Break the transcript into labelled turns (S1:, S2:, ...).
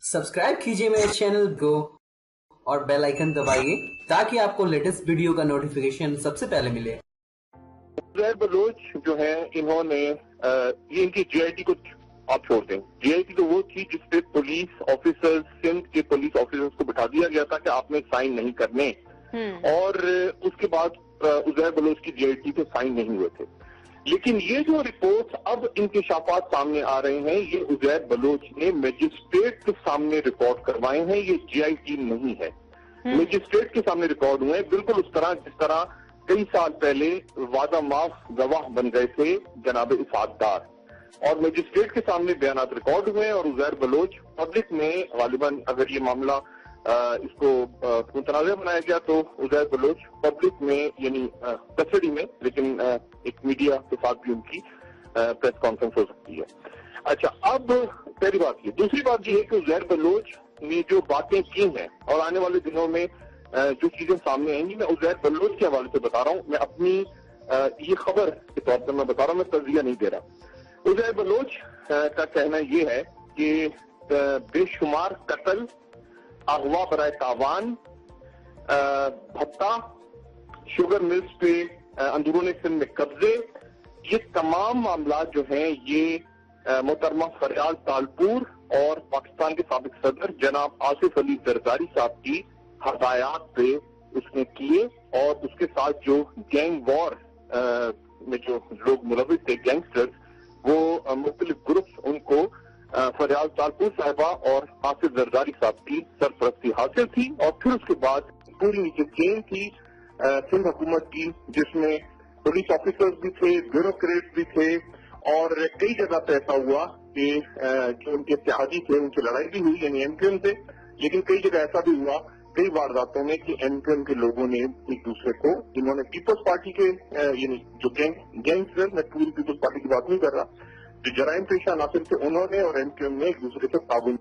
S1: Subscribe कीजिए मेरे channel को और बेल आइकन दबाइए ताकि आपको लेटेस्ट वीडियो का नोटिफिकेशन सबसे पहले मिले।
S2: उज़ैर बलोच जो है इन्होंने ये इनकी जीआईटी को आप छोड़ दें। जीआईटी तो वो थी जिसपे पुलिस ऑफिसर्स, सिंध के पुलिस ऑफिसर्स को बिठा दिया गया था कि आपने साइन नहीं करने, और उसके बाद उज़ैर बलोच की जीआईटी पे साइन नहीं हुए थे। लेकिन ये जो रिपोर्ट अब इंकशाफात सामने आ रहे हैं, ये उज़ैर बलोच ने मजिस्ट्रेट के सामने रिकॉर्ड करवाए हैं, ये जीआईटी नहीं है। मजिस्ट्रेट के सामने रिकॉर्ड हुए, बिल्कुल उस तरह जिस तरह कई साल पहले वादा माफ गवाह बन गए थे जनाब इसाक डार, और मजिस्ट्रेट के सामने बयानात रिकॉर्ड हुए और उज़ैर बलोच पब्लिक में गालिबन अगर ये मामला इसको मुतनाज़ बनाया गया तो उज़ैर बलोच पब्लिक में यानी कस्टडी में, लेकिन एक मीडिया के साथ भी उनकी प्रेस कॉन्फ्रेंस हो सकती है। अच्छा, अब पहली बात ये। दूसरी बात ये है कि उज़ैर बलोच ने जो बातें की हैं और आने वाले दिनों में जो चीजें सामने आएंगी, मैं उज़ैर बलोच के हवाले से बता रहा हूँ, मैं अपनी ये खबर के तौर पर मैं बता रहा हूँ, मैं तज़किया नहीं दे रहा। उज़ैर बलोच का कहना ये है कि बेशुमार कत्ल, अगवा बराए तावान, भत्ता, शुगर मिल्स पे अंदरूनी सिंध में कब्जे, ये तमाम मामला जो हैं ये मोहतरमा फरियाल तालपुर और पाकिस्तान के साबिक सदर जनाब आसिफ अली जरदारी साहब की हदायत पे उसने किए, और उसके साथ जो गैंग वॉर में जो लोग मुलविस थे, गैंगस्टर्स, वो मुख्तलिफ ग्रुप्स, उनको फरियाल तालपुर साहिबा और आसिफ जरदारी साहब की सरपरस्ती हासिल थी। और फिर उसके बाद पूरी जो चेन थी सिंध हुकूमत की, जिसमें पुलिस ऑफिसर्स भी थे, ब्यूरोक्रेट भी थे, और कई जगह पे ऐसा हुआ कि जो उनके इत्तेहादी थे उनकी लड़ाई भी हुई, यानी एमक्यूएम से, लेकिन कई जगह ऐसा भी हुआ कई वारदातों में कि एमक्यूएम के लोगों ने एक दूसरे को, इन्होंने पीपल्स पार्टी के यानी जो गैंगस्टर, मैं पूरी पीपल्स पार्टी की बात नहीं कर रहा, जो जराइम पेशा नासिर थे उन्होंने और एमक्यूएम ने एक दूसरे से ताबून